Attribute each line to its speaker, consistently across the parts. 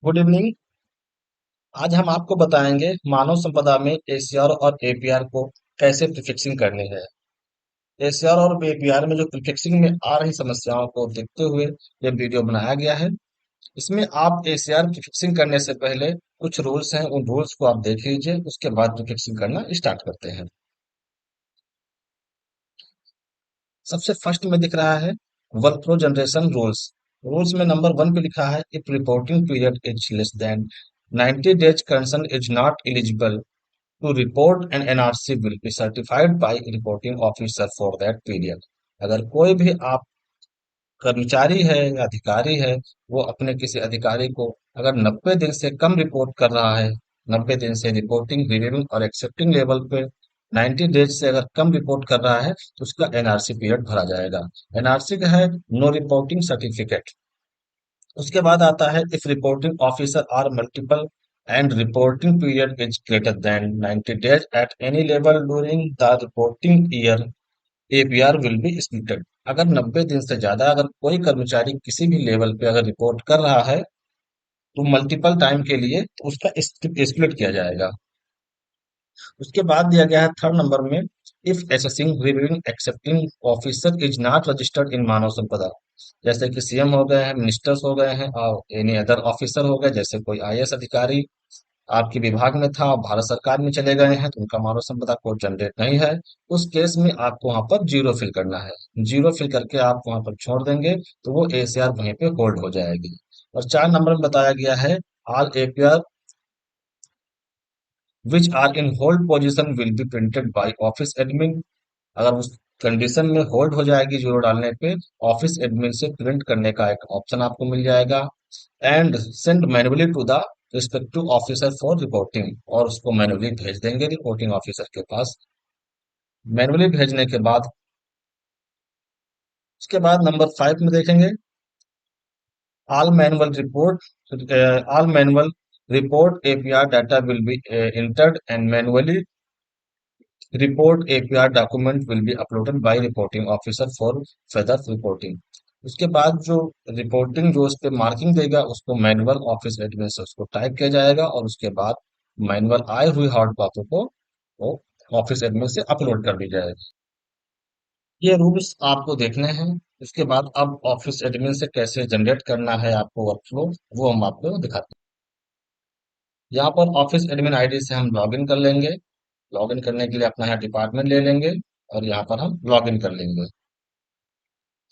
Speaker 1: Good evening. आज हम आपको बताएंगे मानव संपदा में एसीआर और एपीआर को कैसे प्रीफिक्सिंग करनी है। एसीआर और एपीआर में जो प्रीफिक्सिंग में आ रही समस्याओं को देखते हुए ये वीडियो बनाया गया है। इसमें आप एसीआर प्रीफिक्सिंग करने से पहले कुछ रूल्स हैं, उन रूल्स को आप देख लीजिए, उसके बाद प्रीफिक्सिंग करना स्टार्ट करते हैं। सबसे फर्स्ट में दिख रहा है वर्कफ्लो जनरेशन रूल्स। रूल्स में नंबर 1 पे लिखा है, if reporting period is less than 90 days concern is not eligible to report an NRC will be certified by reporting officer for that period। अगर कोई भी आप कर्मचारी है या अधिकारी है, वो अपने किसी अधिकारी को अगर 90 दिन से कम रिपोर्ट कर रहा है, 90 दिन से रिपोर्टिंग रिव्यूइंग और एक्सेप्टिंग लेवल पे 90 डेज से अगर कम रिपोर्ट कर रहा है तो उसका एनआरसी पीरियड भरा जाएगा। एनआरसी का है नो रिपोर्टिंग सर्टिफिकेट। उसके बाद आता है if reporting officer are multiple and reporting period is greater than 90 days at any level during the reporting year, APR will be splitted. अगर 90 दिन से ज्यादा अगर कोई कर्मचारी किसी भी लेवल पे अगर रिपोर्ट कर रहा है तो मल्टीपल टाइम के लिए तो उसका स्प्लिट किया जाएगा। उसके बाद दिया गया है थर्ड नंबर में, if assessing reviewing accepting officer is not registered in Manav Sampada. जैसे कि सीएम हो गए हैं, मिनिस्टर्स हो गए हैं और एनी अदर ऑफिसर हो गए, जैसे कोई आईएएस अधिकारी आपके विभाग में था, भारत सरकार में चले गए हैं तो उनका मानव संपदा कोड जनरेट नहीं है। उस केस में आपको वहां पर जीरो फिल करना है। जीरो फिल करके आप वहां पर छोड़ देंगे तो वो एसीआर वहीं पे होल्ड हो जाएगी। और 4 नंबर में बताया गया है, all APR which are in hold position will be printed by office admin. अगर उस कंडीशन में होल्ड हो जाएगी जीरो डालने पे, ऑफिस एडमिन से प्रिंट करने का एक ऑप्शन आपको मिल जाएगा। And send manually to the respective officer for reporting, और उसको मैन्युअली भेज देंगे रिपोर्टिंग ऑफिसर के पास। मैन्युअली भेजने के बाद उसके बाद नंबर 5 में देखेंगे, all manual report all manual report APR data will be entered and manually report APR document will be uploaded by reporting officer for further reporting. उसके बाद जो रिपोर्टिंग जो उस पे मार्किंग देगा उसको मैनुअल ऑफिस एडमिन से उसको टाइप किया जाएगा और उसके बाद मैनुअल आए हुई हार्ड कॉपी को वो ऑफिस एडमिन से अपलोड कर दी जाएगी। ये रूल्स आपको देखने हैं। इसके बाद अब ऑफिस एडमिन से कैसे जनरेट करना है आपको वर्कफ्लो, वो हम आपको दिखाते हैं। यहाँ पर ऑफिस एडमिन आईडी से हम लॉगिन कर लेंगे। लॉगिन करने के लिए अपना यहाँ डिपार्टमेंट ले लेंगे और यहाँ पर हम लॉगिन कर लेंगे।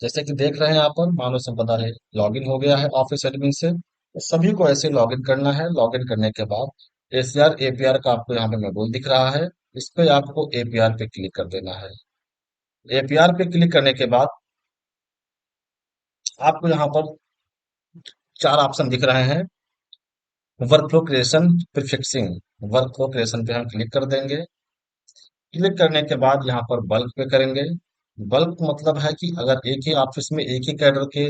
Speaker 1: जैसे कि देख रहे हैं यहाँ पर मानव संपदा है, लॉगिन हो गया है ऑफिस एडमिन से। तो सभी को ऐसे लॉगिन करना है। लॉगिन करने के बाद एसीआर एपीआर का आपको यहाँ पे मॉड्यूल दिख रहा है, इस पे आपको एपीआर पे क्लिक कर देना है। एपीआर पे क्लिक करने के बाद आपको यहाँ पर 4 ऑप्शन दिख रहे हैं। Workflow creation, prefixing. Workflow creation पे हम क्लिक कर देंगे। क्लिक करने के बाद यहाँ पर बल्क पे करेंगे। बल्क मतलब है कि अगर एक ही ऑफिस में एक ही कैडर के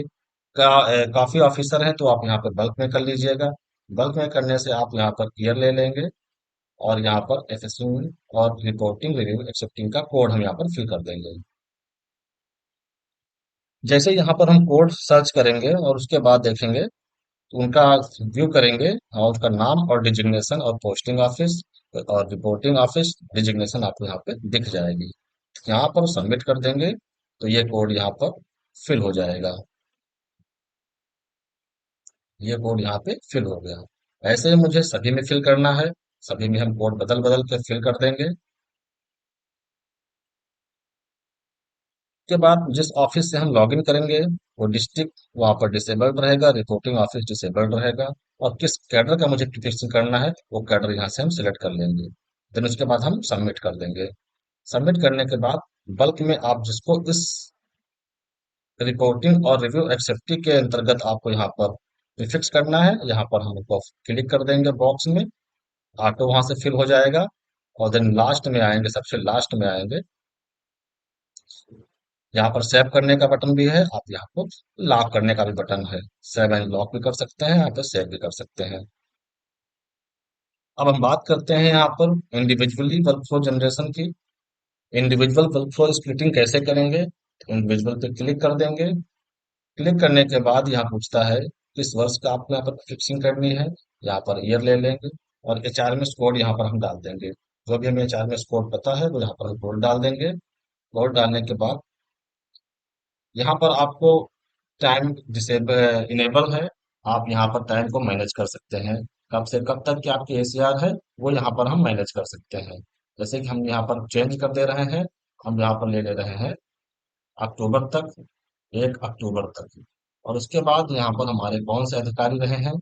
Speaker 1: काफी ऑफिसर हैं तो आप यहाँ पर बल्क में कर लीजिएगा। बल्क में करने से आप यहाँ पर ईयर ले लेंगे और यहाँ पर एसेसिंग और रिपोर्टिंग रिव्यू एक्सेप्टिंग का कोड हम यहाँ पर फिल कर देंगे। जैसे यहाँ पर हम कोड सर्च करेंगे और उसके बाद देखेंगे तो उनका व्यू करेंगे और उसका नाम और डिजिग्नेशन और पोस्टिंग ऑफिस और रिपोर्टिंग ऑफिस डिजिग्नेशन आपको यहाँ पे दिख जाएगी। यहाँ पर सबमिट कर देंगे तो ये कोड यहाँ पर फिल हो जाएगा। ये कोड यहाँ पे फिल हो गया। ऐसे ही मुझे सभी में फिल करना है। सभी में हम कोड बदल बदल के फिल कर देंगे। उसके बाद जिस ऑफिस से हम लॉगिन करेंगे वो डिस्ट्रिक्ट वहां पर डिसेबल्ड रहेगा, रिपोर्टिंग ऑफिस डिसेबल्ड रहेगा। और किस कैडर का मुझे प्रिपरेशन करना है वो कैडर यहाँ से हम सिलेक्ट कर लेंगे। देन उसके बाद हम सबमिट कर देंगे। सबमिट करने के बाद बल्क में आप जिसको इस रिपोर्टिंग और रिव्यू एक्सेप्टी के अंतर्गत आपको यहाँ पर प्रीफिक्स करना है, यहाँ पर हम उसको क्लिक कर देंगे बॉक्स में। ऑटो वहां से फिल हो जाएगा। और देन लास्ट में आएंगे, सबसे लास्ट में आएंगे, यहाँ पर सेव करने का बटन भी है, आप यहाँ पर लॉक करने का भी बटन है। सेव एंड लॉक भी कर सकते हैं, यहाँ पर सेव भी कर सकते हैं। अब हम बात करते हैं यहाँ पर इंडिविजुअली वर्कफ्लो जनरेशन की। इंडिविजुअल वर्कफ्लो स्प्लिटिंग कैसे करेंगे? इंडिविजुअल पे क्लिक कर देंगे। क्लिक करने के बाद यहाँ पूछता है किस वर्ष का आपको यहाँ पर फिक्सिंग करनी है, यहाँ पर ईयर ले लेंगे, और एचआरएमएस कोड यहाँ पर हम डाल देंगे। जो भी हमें एचआरएमएस कोड पता है वो यहाँ पर हम कोड डाल देंगे। कोड डालने के बाद यहाँ पर आपको टाइम डिसेबल इनेबल है, आप यहाँ पर टाइम को मैनेज कर सकते हैं। कब से कब तक की आपकी एसीआर है वो यहाँ पर हम मैनेज कर सकते हैं। जैसे कि हम यहाँ पर चेंज कर दे रहे हैं, हम यहाँ पर ले ले रहे हैं अक्टूबर तक, 1 अक्टूबर तक। और उसके बाद यहाँ पर हमारे कौन से अधिकारी रहे हैं,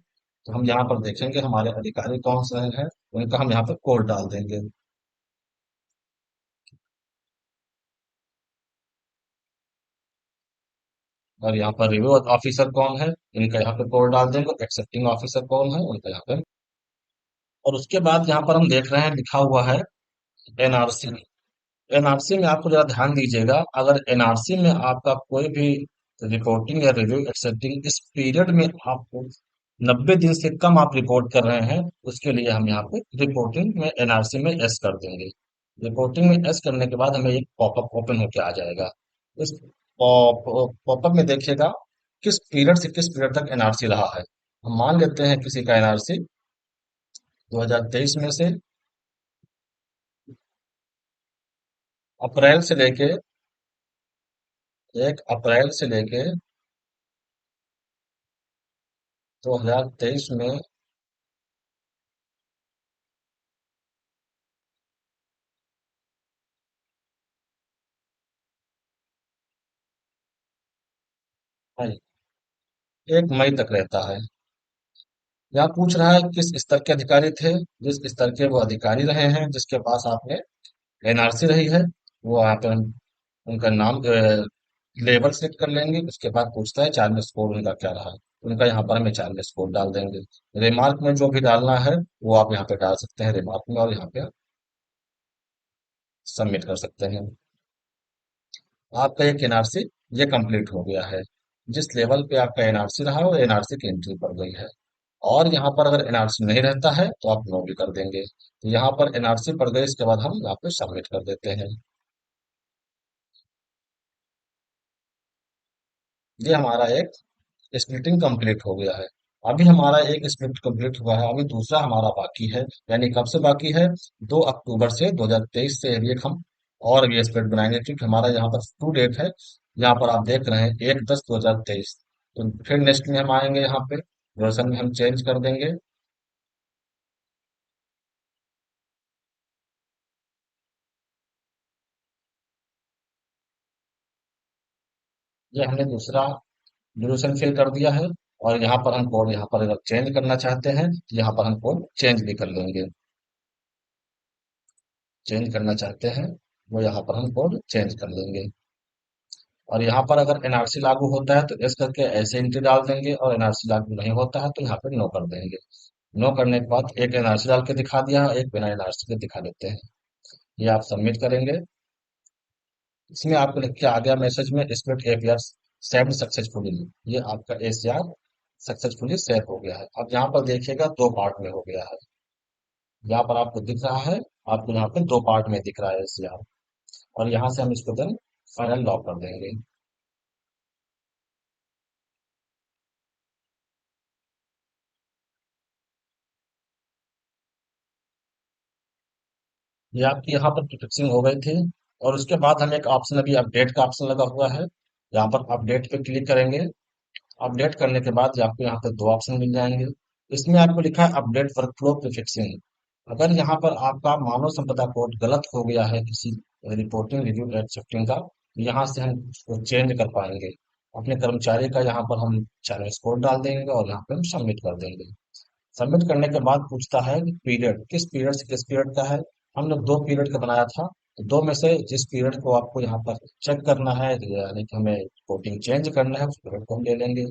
Speaker 1: तो हम यहाँ पर देखेंगे हमारे अधिकारी कौन से हैं, उनका हम यहाँ पर कोड डाल देंगे। और यहाँ पर रिव्यू ऑफिसर कौन है, इनका यहाँ पे कोड डाल देंगे। एक्सेप्टिंग ऑफिसर कौन है, उनका यहाँ पे। और उसके बाद यहाँ पर हम देख रहे हैं लिखा हुआ है एनआरसी। एनआरसी में आपको जरा ध्यान दीजिएगा, अगर एनआरसी में आपका कोई भी रिपोर्टिंग या रिव्यू एक्सेप्टिंग इस पीरियड में आपको 90 दिन से कम आप रिपोर्ट कर रहे हैं, उसके लिए हम यहाँ पे रिपोर्टिंग में एनआरसी में एस कर देंगे। रिपोर्टिंग में एस करने के बाद हमें एक पॉपअप ओपन होकर आ जाएगा। इस पॉपअप में देखिएगा किस पीरियड से किस पीरियड तक एनआरसी रहा है। हम मान लेते हैं किसी का एनआरसी 2023 में से अप्रैल से लेके 1 अप्रैल से लेके 2023 में, हाँ, 1 मई तक रहता है। यहाँ पूछ रहा है किस स्तर के अधिकारी थे, जिस स्तर के वो अधिकारी रहे हैं जिसके पास आपने एनआरसी रही है, वो यहाँ पे हम उनका नाम लेबल सेलेक्ट कर लेंगे। उसके बाद पूछता है चार्जेस कोड उनका क्या रहा है, उनका यहाँ पर हमें चार्जेस कोड डाल देंगे। रिमार्क में जो भी डालना है वो आप यहाँ पे डाल सकते हैं रिमार्क में, और यहाँ पे सबमिट कर सकते हैं। आपका एक एनआरसी ये कंप्लीट हो गया है। जिस लेवल पे आपका एनआरसी रहा है वो एनआरसी की एंट्री पड़ गई है। और यहाँ पर अगर एनआरसी नहीं रहता है तो आप नो भी कर देंगे। तो यहाँ पर एनआरसी पड़ गई, इसके बाद हम यहाँ पे सबमिट कर देते हैं। ये हमारा एक स्प्लिटिंग कंप्लीट हो गया है। अभी हमारा एक स्प्लिट कंप्लीट हुआ है, अभी दूसरा हमारा बाकी है। यानी कब से बाकी है, 2 अक्टूबर से 2023 से एक हम और भी स्प्लिट बनाएंगे, क्योंकि हमारा यहाँ पर टू डेट है। यहाँ पर आप देख रहे हैं 1/10/2023। तो फिर नेक्स्ट में हम आएंगे, यहाँ पे वर्जन में हम चेंज कर देंगे। ये हमने दूसरा ड्यूरेशन फिल कर दिया है। और यहाँ पर हम कोड यहाँ पर अगर चेंज करना चाहते हैं तो यहाँ पर हम कोड चेंज भी कर लेंगे। चेंज करना चाहते हैं वो यहाँ पर हम कोड चेंज कर लेंगे। और यहाँ पर अगर एनआरसी लागू होता है तो एस करके ऐसे एंट्री डाल देंगे, और एनआरसी लागू नहीं होता है तो यहाँ पे नो कर देंगे। नो करने के बाद एक एनआरसी डाल के दिखा दिया, एक बिना एनआरसी के दिखा देते हैं। ये आप सबमिट करेंगे। इसमें आपको लिख के आ गया मैसेज में स्प्लिट एपीआर सेव्ड सक्सेसफुली। ये आपका एसीआर सक्सेसफुली सेव हो गया है। अब यहाँ पर देखिएगा 2 पार्ट में हो गया है। यहाँ पर आपको दिख रहा है, आपको यहाँ पे 2 पार्ट में दिख रहा है एसीआर। और यहाँ से हम इसको देन फाइनल लॉक कर देंगे। ये आपकी यहाँ पर फिक्सिंग हो गई थी। और उसके बाद हमें एक ऑप्शन, अभी अपडेट का ऑप्शन लगा हुआ है, यहाँ पर अपडेट पे क्लिक करेंगे। अपडेट करने के बाद ये आपको यहाँ पे 2 ऑप्शन मिल जाएंगे। इसमें आपको लिखा है अपडेट वर्कफ्लो प्रीफिक्सिंग। अगर यहाँ पर आपका मानव संपदा कोड गलत हो गया है किसी रिपोर्टिंग रिव्यू एक्सेप्टिंग का, तो यहाँ से हम उसको चेंज कर पाएंगे। अपने कर्मचारी का यहाँ पर हम चैलेंज कोड डाल देंगे और यहाँ पे हम सबमिट कर देंगे। सबमिट करने के बाद पूछता है कि पीरियड किस पीरियड से किस पीरियड का है। हमने 2 पीरियड का बनाया था, तो दो में से जिस पीरियड को आपको यहाँ पर चेक करना है, यानी कि हमें रिपोर्टिंग चेंज करना है, उस पीरियड को हम ले लेंगे।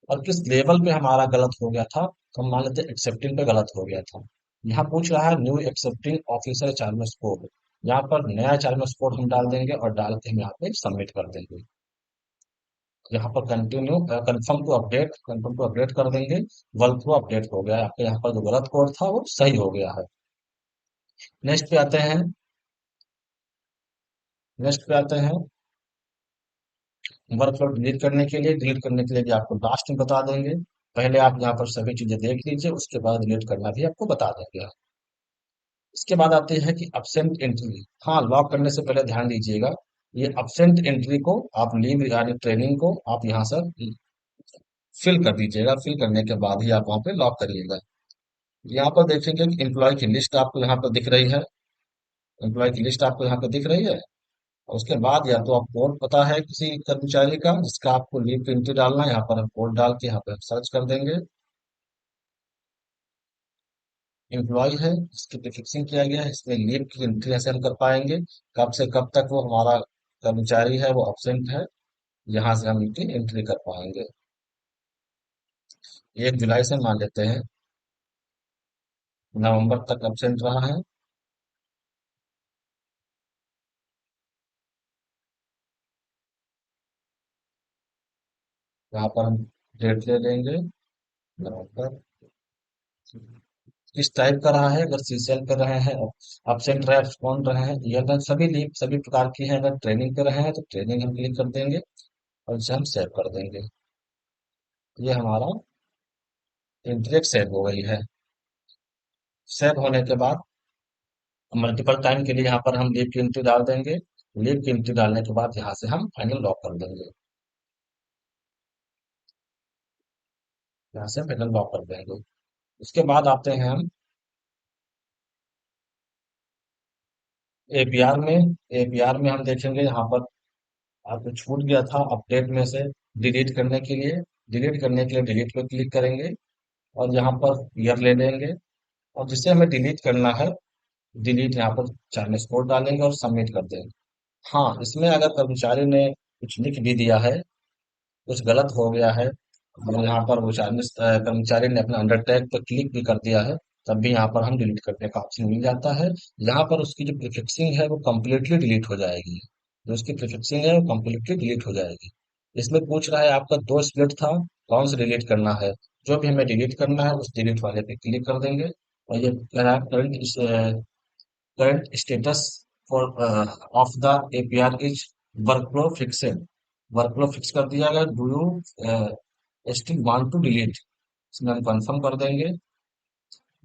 Speaker 1: और किस लेवल पे हमारा गलत हो गया था, तो हम मान लेते हैं एक्सेप्टिंग पे गलत हो गया था। यहाँ पूछ रहा है न्यू एक्सेप्टिंग ऑफिसर चार्मस कोड। यहाँ पर नया चार्मस कोड हम डाल देंगे और डाल के हम यहाँ पे सबमिट कर देंगे। यहाँ पर कंटिन्यू कंफर्म टू अपडेट कर देंगे। वर्क फ्लो अपडेट हो गया है, आपके यहाँ पर जो गलत कोड था वो सही हो गया है। नेक्स्ट पे आते हैं। नेक्स्ट पे आते हैं वर्क फ्लो डिलीट करने के लिए भी आपको लास्ट में बता देंगे। पहले आप यहाँ पर सभी चीजें देख लीजिए, उसके बाद डिलीट करना भी आपको बता देंगे। इसके बाद आते हैं कि अब्सेंट एंट्री। हाँ, लॉक करने से पहले ध्यान दीजिएगा, ये अब्सेंट एंट्री को आप लीव यानी ट्रेनिंग को आप यहाँ से फिल कर दीजिएगा। फिल करने के बाद ही आप वहाँ पे लॉक करिएगा। यहाँ पर देखेंगे कि एम्प्लॉय की लिस्ट आपको यहाँ पर दिख रही है। एम्प्लॉय की लिस्ट आपको यहाँ पे दिख रही है। और उसके बाद या तो आप कोड पता है किसी कर्मचारी का जिसका आपको लीव की एंट्री डालना है, यहाँ पर हम कोड डाल के यहाँ पे सर्च कर देंगे। एम्प्लॉय है जिसकी प्रीफिक्सिंग किया गया है, इसमें लीव की एंट्री ऐसे हम कर पाएंगे कब से कब तक वो हमारा कर्मचारी है वो अब्सेंट है, यहाँ से हम इनकी एंट्री कर पाएंगे। 1 जुलाई से मान लेते हैं नवंबर तक अब्सेंट रहा है। यहाँ पर हम डेट ले लेंगे, नवंबर। किस टाइप का रहा है, अगर सीसीएल कर रहे हैं, अब्सेंट रहे, कौन रहे हैं, ये अगर सभी लीव सभी प्रकार की है, अगर ट्रेनिंग पे रहे हैं तो ट्रेनिंग हम क्लिक कर देंगे और इसे हम सेव कर देंगे। ये हमारा इंटरेक्ट सेव हो गई है। सेव होने के बाद मल्टीपल टाइम के लिए यहाँ पर हम लीव की एंट्री डाल देंगे। लीव की एंट्री डालने के बाद यहाँ से हम फाइनल लॉक कर देंगे। यहाँ से फाइनल लॉक कर देंगे। उसके बाद आते हैं हम एपीआर में। एपीआर में हम देखेंगे यहाँ पर आपको छूट गया था अपडेट में से डिलीट करने के लिए। डिलीट करने के लिए डिलीट पे क्लिक करेंगे और यहाँ पर ईयर ले लेंगे, और जिसे हमें डिलीट करना है डिलीट यहाँ पर चार्लेस कोड डालेंगे और सबमिट कर देंगे। हाँ, इसमें अगर कर्मचारी ने कुछ लिख भी दिया है, कुछ गलत हो गया है, और यहाँ पर वो चार्लेस कर्मचारी ने अपना अंडरटेक पर क्लिक भी कर दिया है, तब भी यहाँ पर हम डिलीट करने का ऑप्शन मिल जाता है। यहाँ पर उसकी जो प्रीफिक्सिंग है वो कम्प्लीटली डिलीट हो जाएगी। जो उसकी प्रीफिक्सिंग है वो कम्प्लीटली डिलीट हो जाएगी। इसमें पूछ रहा है आपका 2 स्प्लिट था, कौन सा डिलीट करना है। जो भी हमें डिलीट करना है उस डिलीट वाले पे क्लिक कर देंगे। और ये कह रहा है current status for of the APR is workflow fixing. Workflow fix कर दिया गया। Do you still want to delete, इसमें हम कंफर्म कर देंगे।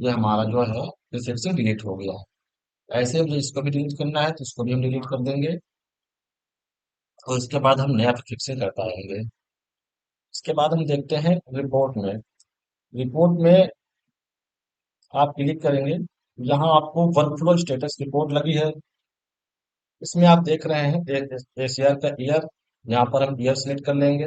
Speaker 1: ये हमारा जो है फिक्सिंग डिलीट हो गया है। ऐसे मुझे इसको भी डिलीट करना है तो इसको भी हम डिलीट कर देंगे, और इसके बाद हम नया फिक्सिंग कर पाएंगे। इसके बाद हम देखते हैं रिपोर्ट में। रिपोर्ट में आप क्लिक करेंगे, यहाँ आपको वर्कफ्लो स्टेटस रिपोर्ट लगी है। इसमें आप देख रहे हैं एसीआर का ईयर, यहाँ पर हम ईयर सेलेक्ट कर लेंगे।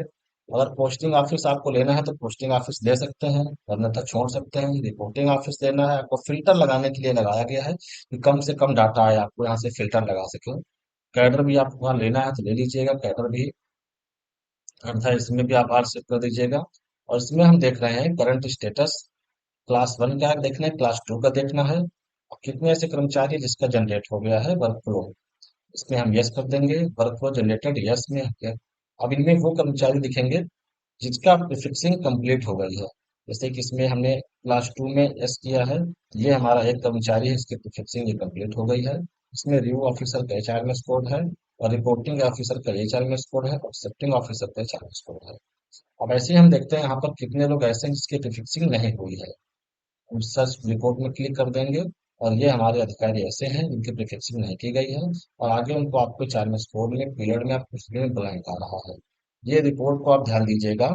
Speaker 1: अगर पोस्टिंग ऑफिस आपको लेना है तो पोस्टिंग ऑफिस दे सकते हैं, अन्यथा छोड़ सकते हैं। रिपोर्टिंग ऑफिस लेना है आपको, फिल्टर लगाने के लिए लगाया गया है कि कम से कम डाटा आए, आपको यहाँ से फिल्टर लगा सके। कैडर भी आपको वहाँ लेना है तो ले लीजिएगा, कैडर भी, अन्यथा इसमें भी आप आर सेट कर दीजिएगा। और इसमें हम देख रहे हैं करंट स्टेटस, क्लास 1 का देखना है, क्लास 2 का देखना है, और कितने ऐसे कर्मचारी हैं जिसका जनरेट हो गया है वर्क फ्लो, इसमें हम यस कर देंगे। वर्क फ्लो जनरेटेड यस में अब इनमें वो कर्मचारी दिखेंगे जिसका प्रीफिक्सिंग कंप्लीट हो गई है। जैसे कि इसमें हमने क्लास 2 में यस किया है, ये हमारा एक कर्मचारी है, इसकी प्रीफिक्सिंग ये कंप्लीट हो गई है। इसमें रिव्यू ऑफिसर का एचआरएमएस कोड है, और रिपोर्टिंग ऑफिसर का एचआरएमएस कोड है, और एक्सेप्टिंग ऑफिसर का एचआरएमएस कोड है। अब ऐसे ही हम देखते हैं यहाँ पर कितने लोग ऐसे हैं जिसकी प्रीफिक्सिंग नहीं हुई है। हम सर्च रिपोर्ट में क्लिक कर देंगे, और ये हमारे अधिकारी ऐसे हैं जिनकी प्रीफिक्सिंग नहीं की गई है, और आगे उनको आपको 4 में में पीरियड में आपको उसमें ब्लैंक आ रहा है। ये रिपोर्ट को आप ध्यान दीजिएगा।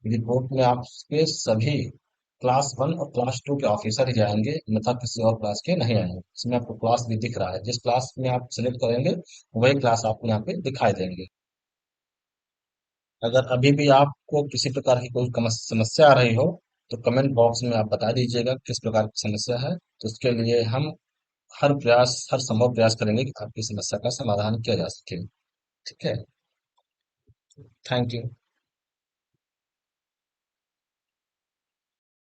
Speaker 1: रिपोर्ट में आपके सभी क्लास 1 और क्लास 2 के ऑफिसर ही जाएंगे, अन्यथा किसी और क्लास के नहीं आएंगे। इसमें आपको क्लास भी दिख रहा है, जिस क्लास में आप सिलेक्ट करेंगे वही क्लास आपको यहाँ पे दिखाई देंगे। अगर अभी भी आपको किसी प्रकार की कोई समस्या आ रही हो तो कमेंट बॉक्स में आप बता दीजिएगा किस प्रकार की समस्या है, तो उसके लिए हम हर संभव प्रयास करेंगे कि आपकी समस्या का समाधान किया जा सके। ठीक है। Thank you.